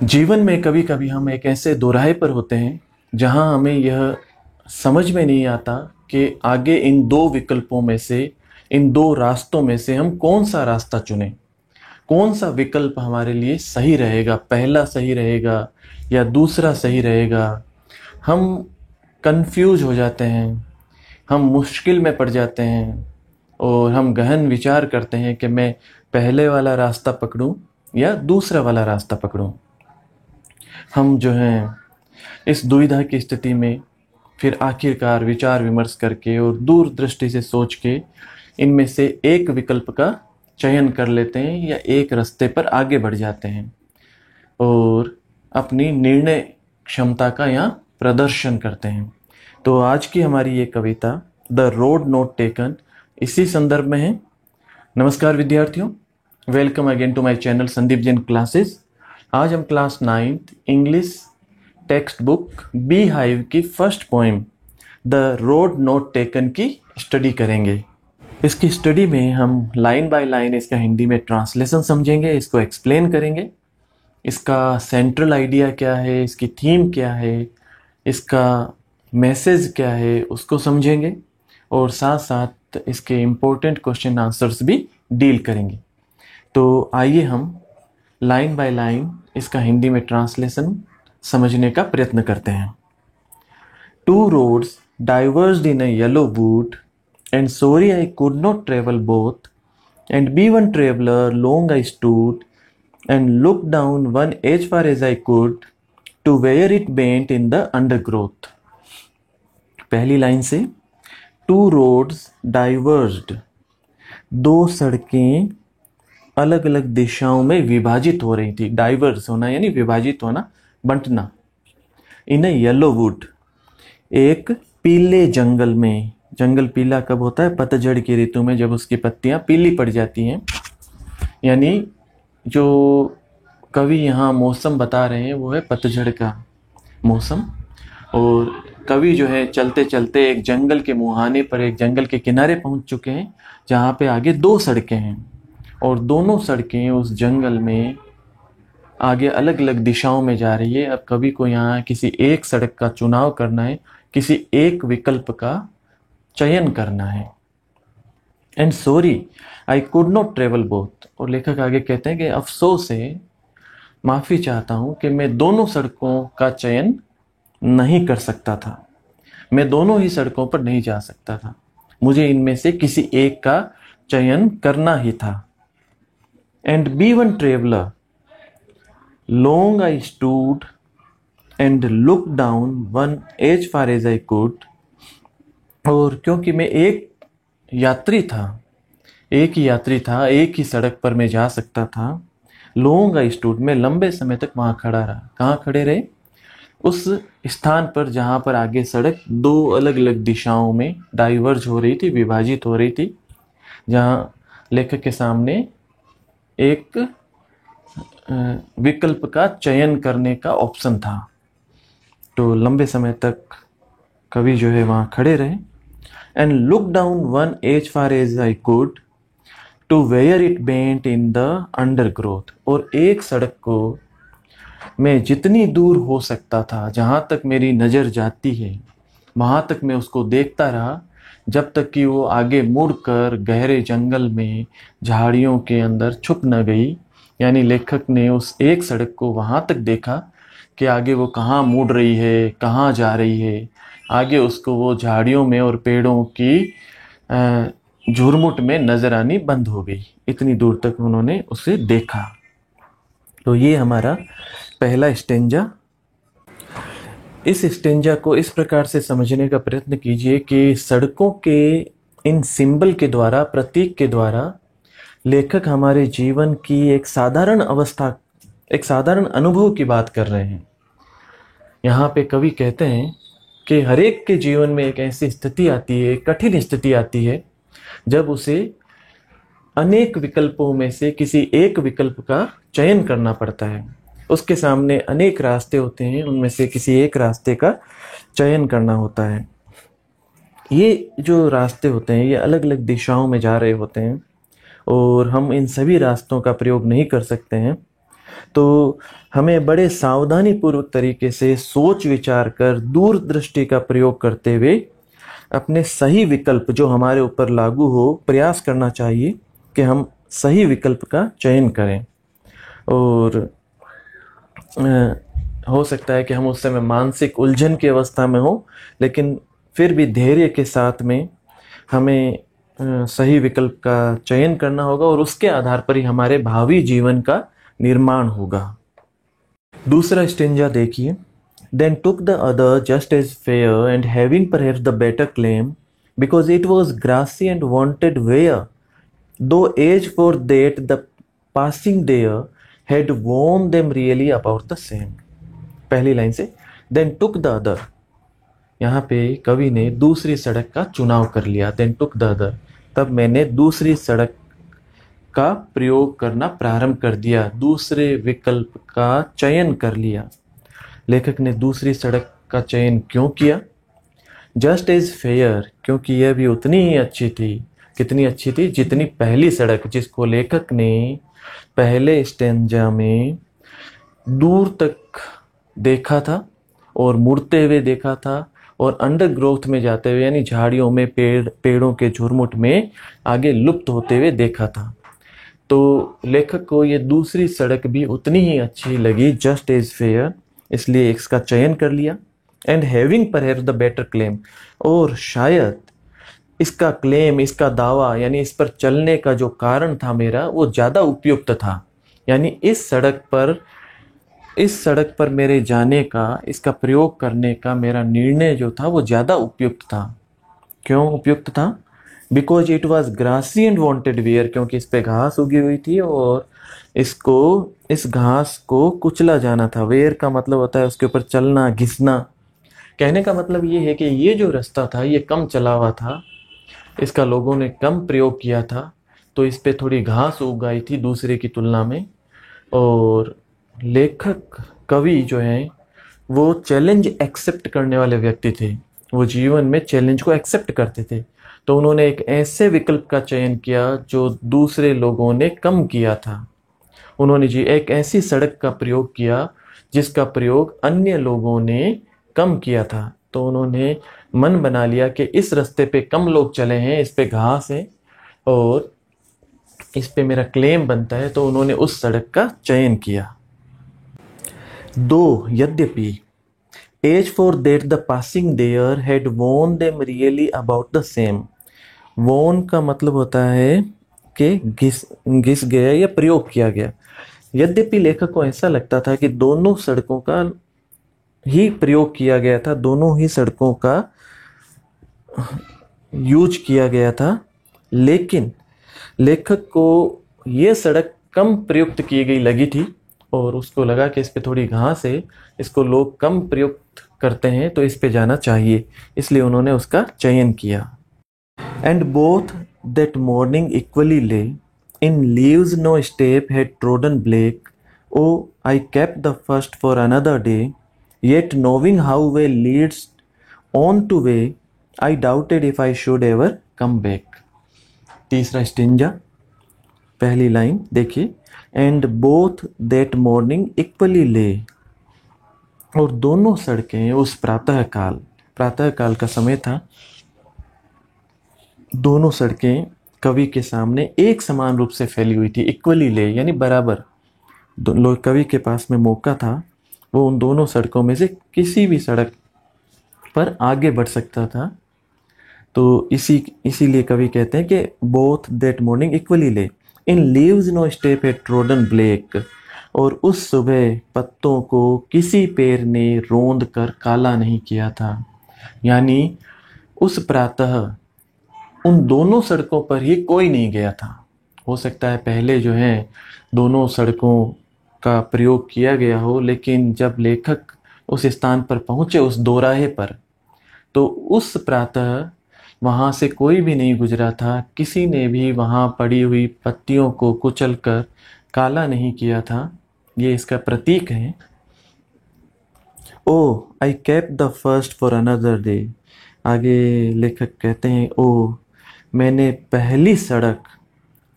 जीवन में कभी कभी हम एक ऐसे दोराहे पर होते हैं जहां हमें यह समझ में नहीं आता कि आगे इन दो विकल्पों में से, इन दो रास्तों में से हम कौन सा रास्ता चुनें। कौन सा विकल्प हमारे लिए सही रहेगा, पहला सही रहेगा या दूसरा सही रहेगा। हम कंफ्यूज हो जाते हैं, हम मुश्किल में पड़ जाते हैं और हम गहन विचार करते हैं कि मैं पहले वाला रास्ता पकड़ूं या दूसरा वाला रास्ता पकड़ूं। हम जो हैं इस दुविधा की स्थिति में फिर आखिरकार विचार विमर्श करके और दूरदृष्टि से सोच के इनमें से एक विकल्प का चयन कर लेते हैं या एक रास्ते पर आगे बढ़ जाते हैं और अपनी निर्णय क्षमता का यहाँ प्रदर्शन करते हैं। तो आज की हमारी ये कविता द रोड नॉट टेकन इसी संदर्भ में है। नमस्कार विद्यार्थियों, welcome again to my channel Sandeep Jain classes. आज हम class 9th English textbook Beehive की first poem the road not taken की स्टडी करेंगे। इसकी स्टडी में हम लाइन बाय लाइन इसका हिंदी में ट्रांसलेशन समझेंगे, इसको एक्सप्लेन करेंगे, इसका सेंट्रल आइडिया क्या है, इसकी थीम क्या है, इसका मैसेज क्या है उसको समझेंगे और साथ साथ इसके इम्पोर्टेंट क्वेश्चन आंसर्स भी डील करेंगे। तो आइए हम लाइन बाय लाइन इसका हिंदी में ट्रांसलेशन समझने का प्रयत्न करते हैं। Two roads diverged in a yellow wood and sorry I could not travel both, and be one traveler long I stood, and looked down one as far as I could, to where it bent in the undergrowth. पहली line से, to roads divorced, दो सड़कें अलग अलग दिशाओं में विभाजित हो रही थी। डाइवर्स होना यानी विभाजित होना, बंटना। इन अ येलो वुड, एक पीले जंगल में। जंगल पीला कब होता है? पतझड़ की ऋतु में, जब उसकी पत्तियां पीली पड़ जाती हैं। यानी जो कवि यहाँ मौसम बता रहे हैं वो है पतझड़ का मौसम। और कवि जो है चलते चलते एक जंगल के मुहाने पर, एक जंगल के किनारे पहुंच चुके हैं जहाँ पे आगे दो सड़कें हैं और दोनों सड़कें उस जंगल में आगे अलग अलग दिशाओं में जा रही है। अब कवि को यहाँ किसी एक सड़क का चुनाव करना है, किसी एक विकल्प का चयन करना है। And sorry I could not travel both, और लेखक आगे कहते हैं कि अफसोस है, माफी चाहता हूं कि मैं दोनों सड़कों का चयन नहीं कर सकता था। मैं दोनों ही सड़कों पर नहीं जा सकता था, मुझे इनमें से किसी एक का चयन करना ही था। And be one traveller long I stood and look down one as far as I could, और क्योंकि मैं एक यात्री था, एक ही यात्री था, एक ही सड़क पर मैं जा सकता था। लॉन्ग आई स्टूड, मैं लंबे समय तक वहां खड़ा रहा। कहाँ खड़े रहे? उस स्थान पर जहां पर आगे सड़क दो अलग अलग दिशाओं में डाइवर्ज हो रही थी, विभाजित हो रही थी, जहां लेखक के सामने एक विकल्प का चयन करने का ऑप्शन था। तो लंबे समय तक कवि जो है वहां खड़े रहे। And look down one as far as I could, to where it bent in the undergrowth, और एक सड़क को मैं जितनी दूर हो सकता था, जहां तक मेरी नजर जाती है वहां तक मैं उसको देखता रहा, जब तक कि वो आगे मुड़कर गहरे जंगल में झाड़ियों के अंदर छुप न गई। यानी लेखक ने उस एक सड़क को वहां तक देखा कि आगे वो कहाँ मुड़ रही है, कहाँ जा रही है। आगे उसको वो झाड़ियों में और पेड़ों की झुरमुट में नजर आनी बंद हो गई। इतनी दूर तक उन्होंने उसे देखा। तो ये हमारा पहला स्टेंजा। इस स्टेंजा को इस प्रकार से समझने का प्रयत्न कीजिए कि सड़कों के इन सिंबल के द्वारा, प्रतीक के द्वारा लेखक हमारे जीवन की एक साधारण अवस्था, एक साधारण अनुभव की बात कर रहे हैं। यहाँ पे कवि कहते हैं कि हर एक के जीवन में एक ऐसी स्थिति आती है, कठिन स्थिति आती है, जब उसे अनेक विकल्पों में से किसी एक विकल्प का चयन करना पड़ता है। उसके सामने अनेक रास्ते होते हैं, उनमें से किसी एक रास्ते का चयन करना होता है। ये जो रास्ते होते हैं ये अलग अलग दिशाओं में जा रहे होते हैं और हम इन सभी रास्तों का प्रयोग नहीं कर सकते हैं। तो हमें बड़े सावधानी पूर्वक तरीके से सोच विचार कर दूरदृष्टि का प्रयोग करते हुए अपने सही विकल्प जो हमारे ऊपर लागू हो प्रयास करना चाहिए कि हम सही विकल्प का चयन करें। और हो सकता है कि हम उस समय मानसिक उलझन की अवस्था में हो, लेकिन फिर भी धैर्य के साथ में हमें सही विकल्प का चयन करना होगा और उसके आधार पर ही हमारे भावी जीवन का निर्माण होगा। दूसरा स्टेंजा देखिए। Then took the other just as fair, and having perhaps the better claim, because it was grassy and wanted wear, though age for that the passing there had worn them really about the same। पहली line से then took the other, यहाँ पे कवि ने दूसरी सड़क का चुनाव कर लिया। then took the other, तब मैंने दूसरी सड़क का प्रयोग करना प्रारंभ कर दिया, दूसरे विकल्प का चयन कर लिया। लेखक ने दूसरी सड़क का चयन क्यों किया? जस्ट एज फेयर, क्योंकि यह भी उतनी ही अच्छी थी। कितनी अच्छी थी? जितनी पहली सड़क, जिसको लेखक ने पहले स्टेंजा में दूर तक देखा था और मुड़ते हुए देखा था और अंडरग्रोथ में जाते हुए यानी झाड़ियों में पेड़ों के झुरमुट में आगे लुप्त होते हुए देखा था। तो लेखक को ये दूसरी सड़क भी उतनी ही अच्छी लगी, जस्ट एज फेयर, इसलिए इसका चयन कर लिया। And having perhaps the better claim, और शायद इसका क्लेम, इसका दावा यानी इस पर चलने का जो कारण था मेरा, वो ज़्यादा उपयुक्त था। यानी इस सड़क पर मेरे जाने का, इसका प्रयोग करने का मेरा निर्णय जो था वो ज़्यादा उपयुक्त था। क्यों उपयुक्त था? Because it was grassy and wanted wear, क्योंकि इस पे घास उगी हुई थी और इस घास को कुचला जाना था। वेयर का मतलब होता है उसके ऊपर चलना, घिसना। कहने का मतलब ये है कि ये जो रास्ता था ये कम चला हुआ था, इसका लोगों ने कम प्रयोग किया था, तो इस पे थोड़ी घास उग आई थी दूसरे की तुलना में। और लेखक, कवि जो हैं वो चैलेंज एक्सेप्ट करने वाले व्यक्ति थे, वो जीवन में चैलेंज को एक्सेप्ट करते थे। तो उन्होंने एक ऐसे विकल्प का चयन किया जो दूसरे लोगों ने कम किया था। उन्होंने एक ऐसी सड़क का प्रयोग किया जिसका प्रयोग अन्य लोगों ने कम किया था। तो उन्होंने मन बना लिया कि इस रास्ते पे कम लोग चले हैं, इस पे घास है और इस पे मेरा क्लेम बनता है, तो उन्होंने उस सड़क का चयन किया। दो यद्यपि as for that the passing there had worn them really about the same. Worn का मतलब होता है कि घिस गया या प्रयोग किया गया। यद्यपि लेखक को ऐसा लगता था कि दोनों सड़कों का ही प्रयोग किया गया था, दोनों ही सड़कों का यूज किया गया था, लेकिन लेखक को ये सड़क कम प्रयुक्त की गई लगी थी और उसको लगा कि इस पे थोड़ी घास है, इसको लोग कम प्रयुक्त करते हैं, तो इस पे जाना चाहिए, इसलिए उन्होंने उसका चयन किया। And both that morning equally lay in leaves no step had trodden black, oh I kept the first for another day, yet knowing how way leads on to way, I doubted if I should ever come back. तीसरा stanza, पहली line देखिए। And both that morning equally lay, और दोनों सड़कें उस प्रातःकाल का समय था, दोनों सड़कें कवि के सामने एक समान रूप से फैली हुई थी। इक्वली ले यानी बराबर, कवि के पास में मौका था, वो उन दोनों सड़कों में से किसी भी सड़क पर आगे बढ़ सकता था। तो इसीलिए कवि कहते हैं कि both that morning equally lay in leaves no step had trodden black, और उस सुबह पत्तों को किसी पैर ने रोंद कर काला नहीं किया था। यानी उस प्रातः उन दोनों सड़कों पर ही कोई नहीं गया था। हो सकता है पहले जो है दोनों सड़कों का प्रयोग किया गया हो, लेकिन जब लेखक उस स्थान पर पहुंचे, उस दोराहे पर, तो उस प्रातः वहाँ से कोई भी नहीं गुजरा था, किसी ने भी वहाँ पड़ी हुई पत्तियों को कुचलकर काला नहीं किया था। ये इसका प्रतीक है। Oh I kept the first for another day, आगे लेखक कहते हैं, ओ मैंने पहली सड़क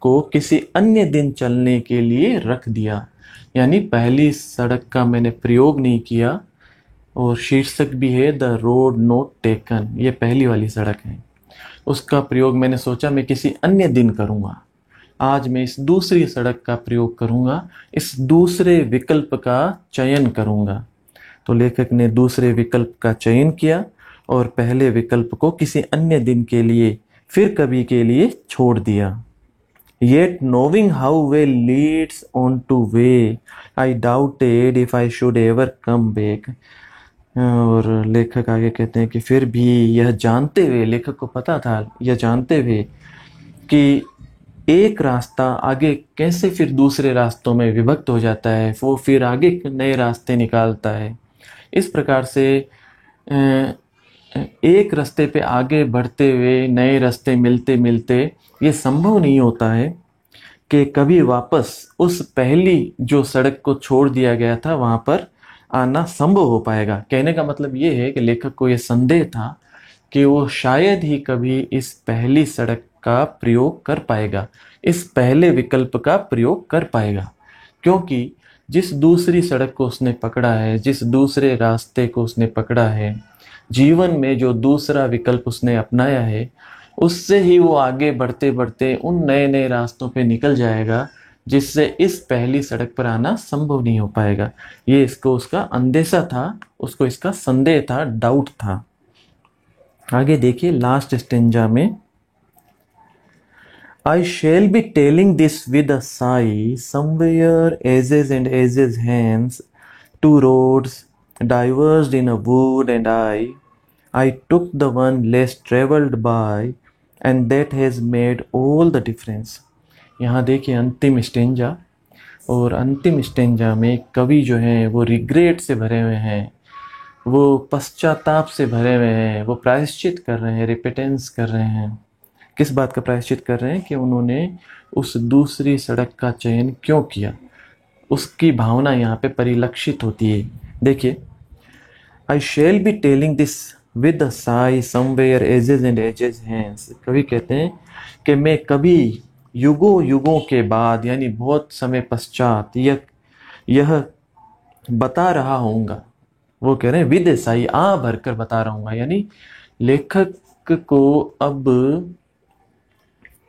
को किसी अन्य दिन चलने के लिए रख दिया। यानी पहली सड़क का मैंने प्रयोग नहीं किया। और शीर्षक भी है द रोड नोट टेकन, ये पहली वाली सड़क है। उसका प्रयोग मैंने सोचा मैं किसी अन्य दिन करूँगा। आज मैं इस दूसरी सड़क का प्रयोग करूँगा, इस दूसरे विकल्प का चयन करूँगा। तो लेखक ने दूसरे विकल्प का चयन किया और पहले विकल्प को किसी अन्य दिन के लिए, फिर कभी के लिए छोड़ दिया। Yet knowing how way leads on to way, I doubted if I should ever come back. और लेखक आगे कहते हैं कि फिर भी यह जानते हुए, लेखक को पता था, यह जानते हुए कि एक रास्ता आगे कैसे फिर दूसरे रास्तों में विभक्त हो जाता है, वो फिर आगे नए रास्ते निकालता है। इस प्रकार से एक रास्ते पे आगे बढ़ते हुए नए रास्ते मिलते मिलते ये संभव नहीं होता है कि कभी वापस उस पहली जो सड़क को छोड़ दिया गया था वहाँ पर आना संभव हो पाएगा। कहने का मतलब ये है कि लेखक को ये संदेह था कि वो शायद ही कभी इस पहली सड़क का प्रयोग कर पाएगा, इस पहले विकल्प का प्रयोग कर पाएगा, क्योंकि जिस दूसरी सड़क को उसने पकड़ा है, जिस दूसरे रास्ते को उसने पकड़ा है, जीवन में जो दूसरा विकल्प उसने अपनाया है, उससे ही वो आगे बढ़ते बढ़ते उन नए नए रास्तों पे निकल जाएगा जिससे इस पहली सड़क पर आना संभव नहीं हो पाएगा। ये इसको उसका अंदेशा था, उसको इसका संदेह था, डाउट था। आगे देखिए लास्ट स्टेंजा में, I shall be telling this with a sigh, somewhere edges and edges hence, two roads diverged in a wood, and I took the one less traveled by, and that has made all the difference. यहाँ देखिए अंतिम stanza, और अंतिम stanza में कवि जो हैं वो रिग्रेट से भरे हुए हैं, वो पश्चाताप से भरे हुए हैं, वो प्रायश्चित कर रहे हैं, रिपेटेंस कर रहे हैं। किस बात का प्रायश्चित कर रहे हैं? कि उन्होंने उस दूसरी सड़क का चयन क्यों किया, उसकी भावना यहाँ पे परिलक्षित होती है। देखिए, I shall be telling this with a sigh, somewhere edges and edges hence. कवि कहते हैं कि मैं कभी युगों युगों के बाद, यानी बहुत समय पश्चात यह बता रहा हूँगा। वो कह रहे हैं विद साई, आ भरकर बता रहा हूँगा, यानी लेखक को अब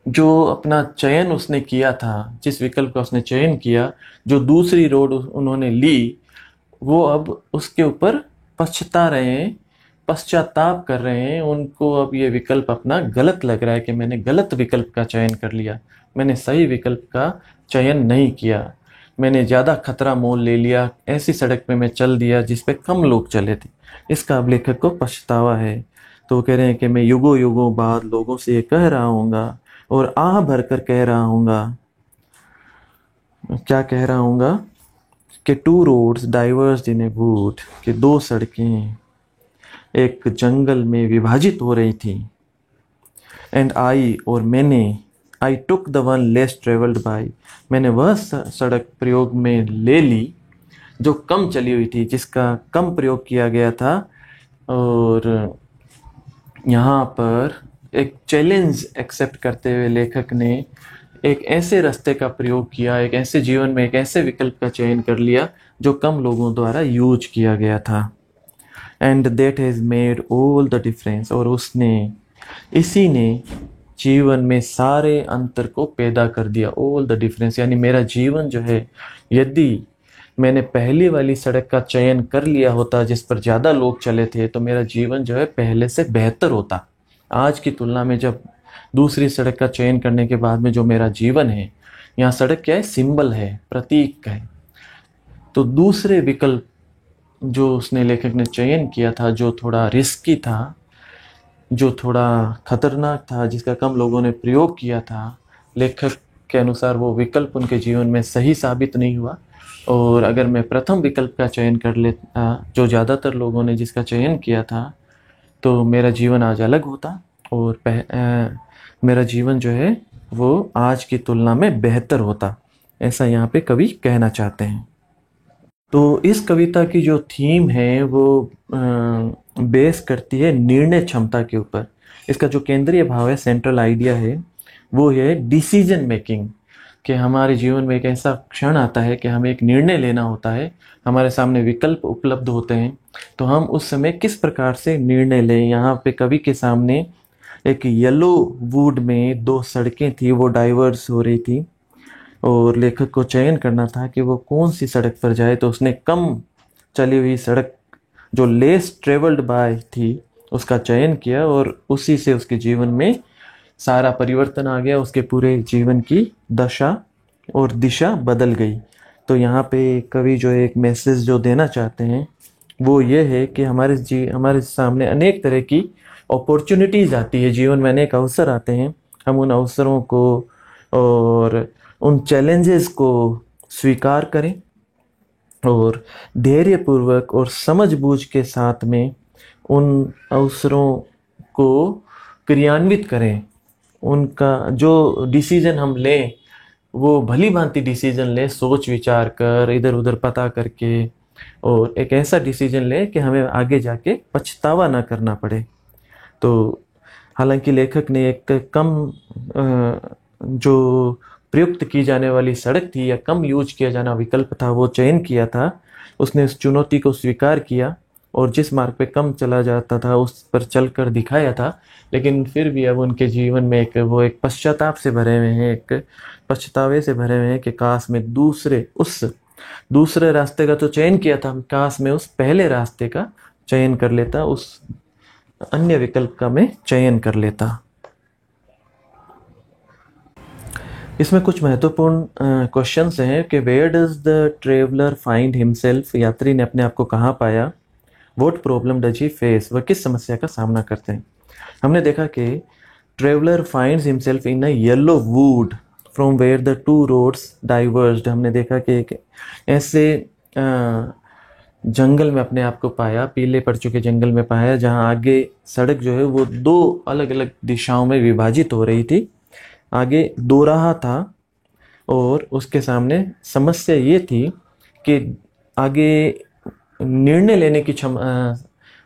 जो अपना चयन उसने किया था, जिस विकल्प का उसने चयन किया, जो दूसरी रोड उन्होंने ली, वो अब उसके ऊपर पछता रहे हैं, पश्चाताप कर रहे हैं। उनको अब ये विकल्प अपना गलत लग रहा है कि मैंने गलत विकल्प का चयन कर लिया, मैंने सही विकल्प का चयन नहीं किया, मैंने ज़्यादा खतरा मोल ले लिया, ऐसी सड़क पे मैं चल दिया जिस पे कम लोग चले थे। इसका अब लेखक को पछतावा है। तो वो कह रहे हैं कि मैं युगों युगों बाद लोगों से ये कह रहा हूँगा और आह भरकर कह रहा हूँगा, क्या कह रहा हूँगा कि two roads diverged in a wood, कि दो सड़कें एक जंगल में विभाजित हो रही थी। एंड आई, और मैंने, I took the one less travelled by, मैंने वह सड़क प्रयोग में ले ली जो कम चली हुई थी, जिसका कम प्रयोग किया गया था। और यहाँ पर एक चैलेंज एक्सेप्ट करते हुए लेखक ने एक ऐसे रास्ते का प्रयोग किया, एक ऐसे जीवन में एक ऐसे विकल्प का चयन कर लिया जो कम लोगों द्वारा यूज किया गया था। And that has made all the difference, और उसने, इसी ने जीवन में सारे अंतर को पैदा कर दिया। ऑल द डिफरेंस, यानी मेरा जीवन जो है, यदि मैंने पहली वाली सड़क का चयन कर लिया होता जिस पर ज़्यादा लोग चले थे, तो मेरा जीवन जो है पहले से बेहतर होता। आज की तुलना में जब दूसरी सड़क का चयन करने के बाद में जो मेरा जीवन है, यहाँ सड़क क्या है, सिंबल है, प्रतीक है। तो दूसरे विकल्प जो उसने, लेखक ने चयन किया था, जो थोड़ा रिस्की था, जो थोड़ा खतरनाक था, जिसका कम लोगों ने प्रयोग किया था, लेखक के अनुसार वो विकल्प उनके जीवन में सही साबित नहीं हुआ। और अगर मैं प्रथम विकल्प का चयन कर लेता, जो ज़्यादातर लोगों ने जिसका चयन किया था, तो मेरा जीवन आज अलग होता और मेरा जीवन जो है वो आज की तुलना में बेहतर होता। ऐसा यहाँ पे कवि कहना चाहते हैं। तो इस कविता की जो थीम है वो बेस करती है निर्णय क्षमता के ऊपर। इसका जो केंद्रीय भाव है, सेंट्रल आइडिया है, वो है डिसीजन मेकिंग। कि हमारे जीवन में एक ऐसा क्षण आता है कि हमें एक निर्णय लेना होता है, हमारे सामने विकल्प उपलब्ध होते हैं, तो हम उस समय किस प्रकार से निर्णय लें। यहाँ पे कवि के सामने एक येलो वुड में दो सड़कें थी, वो डाइवर्स हो रही थी और लेखक को चयन करना था कि वो कौन सी सड़क पर जाए। तो उसने कम चली हुई सड़क जो लेस ट्रेवल्ड बाय थी उसका चयन किया और उसी से उसके जीवन में सारा परिवर्तन आ गया, उसके पूरे जीवन की दशा और दिशा बदल गई। तो यहाँ पे कवि जो एक मैसेज जो देना चाहते हैं वो ये है कि हमारे सामने अनेक तरह की अपॉर्चुनिटीज़ आती है, जीवन में अनेक अवसर आते हैं। हम उन अवसरों को और उन चैलेंजेस को स्वीकार करें और धैर्यपूर्वक और समझबूझ के साथ में उन अवसरों को क्रियान्वित करें। उनका जो डिसीजन हम लें वो भली भांति डिसीजन लें, सोच विचार कर, इधर उधर पता करके, और एक ऐसा डिसीजन लें कि हमें आगे जाके पछतावा ना करना पड़े। तो हालांकि लेखक ने एक कम जो प्रयुक्त की जाने वाली सड़क थी या कम यूज किया जाना विकल्प था वो चयन किया था, उसने उस चुनौती को स्वीकार किया और जिस मार्ग पे कम चला जाता था उस पर चलकर दिखाया था। लेकिन फिर भी अब उनके जीवन में एक पश्चाताप से भरे हुए हैं, एक पछतावे से भरे हुए हैं कि काश में दूसरे रास्ते का तो चयन किया था, काश में उस पहले रास्ते का चयन कर लेता, उस अन्य विकल्प का मैं चयन कर लेता। इसमें कुछ महत्वपूर्ण क्वेश्चंस हैं कि where does the traveller find himself, यात्री ने अपने आप को कहाँ पाया। What problem does he face, वह किस समस्या का सामना करते हैं। हमने देखा कि traveller finds himself in a yellow wood from where the two roads diverged. हमने देखा कि एक ऐसे जंगल में अपने आप को पाया, पीले पड़ चुके जंगल में पाया, जहाँ आगे सड़क जो है वो दो अलग अलग दिशाओं में विभाजित हो रही थी। आगे दोराहा था और उसके सामने समस्या ये थी कि आगे निर्णय लेने की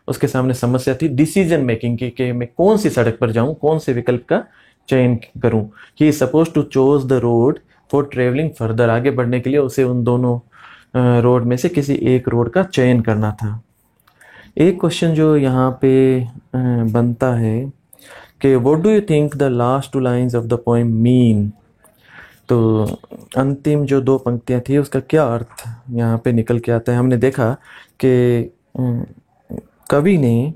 उसके सामने समस्या थी डिसीजन मेकिंग की कि मैं कौन सी सड़क पर जाऊं, कौन से विकल्प का चयन करूं। He is suppose to choose the road for travelling further, आगे बढ़ने के लिए उसे उन दोनों रोड में से किसी एक रोड का चयन करना था। एक क्वेश्चन जो यहाँ पे बनता है कि what do you think the last two lines of the poem mean. तो अंतिम जो दो पंक्तियां थी उसका क्या अर्थ यहाँ पे निकल के आता है। हमने देखा कि कवि ने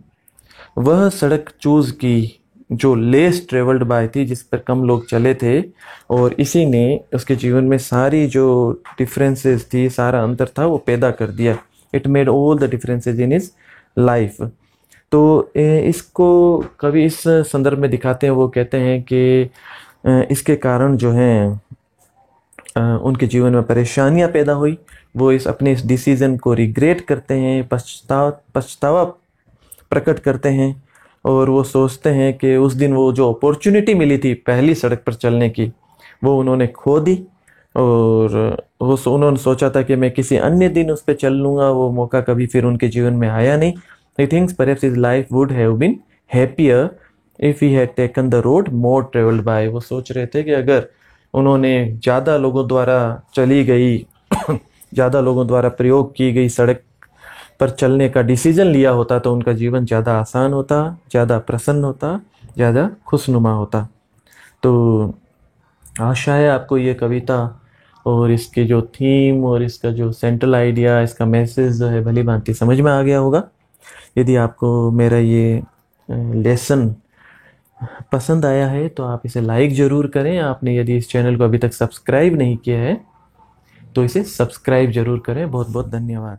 वह सड़क चूज की जो लेस ट्रेवल्ड बाय थी, जिस पर कम लोग चले थे, और इसी ने उसके जीवन में सारी जो डिफरेंसेस थी, सारा अंतर था वो पैदा कर दिया। It made all the differences in his life. तो इसको कवि इस संदर्भ में दिखाते हैं, वो कहते हैं कि इसके कारण जो हैं उनके जीवन में परेशानियां पैदा हुई। वो अपने इस डिसीजन को रिग्रेट करते हैं, पछतावा प्रकट करते हैं और वो सोचते हैं कि उस दिन वो जो अपॉर्चुनिटी मिली थी पहली सड़क पर चलने की वो उन्होंने खो दी, और उन्होंने सोचा था कि मैं किसी अन्य दिन उस पर चल लूँगा, वो मौका कभी फिर उनके जीवन में आया नहीं। He thinks perhaps his life would have been happier if he had taken the road more traveled by। वो सोच रहे थे कि अगर उन्होंने ज़्यादा लोगों द्वारा चली गई ज़्यादा लोगों द्वारा प्रयोग की गई सड़क पर चलने का डिसीजन लिया होता तो उनका जीवन ज़्यादा आसान होता, ज़्यादा प्रसन्न होता, ज़्यादा खुशनुमा होता। तो आशा है आपको ये कविता और इसके जो थीम और इसका जो सेंट्रल आइडिया, इसका मैसेज जो है भली भांति समझ में आ गया होगा। यदि आपको मेरा ये लेसन पसंद आया है तो आप इसे लाइक ज़रूर करें। आपने यदि इस चैनल को अभी तक सब्सक्राइब नहीं किया है तो इसे सब्सक्राइब ज़रूर करें। बहुत बहुत धन्यवाद।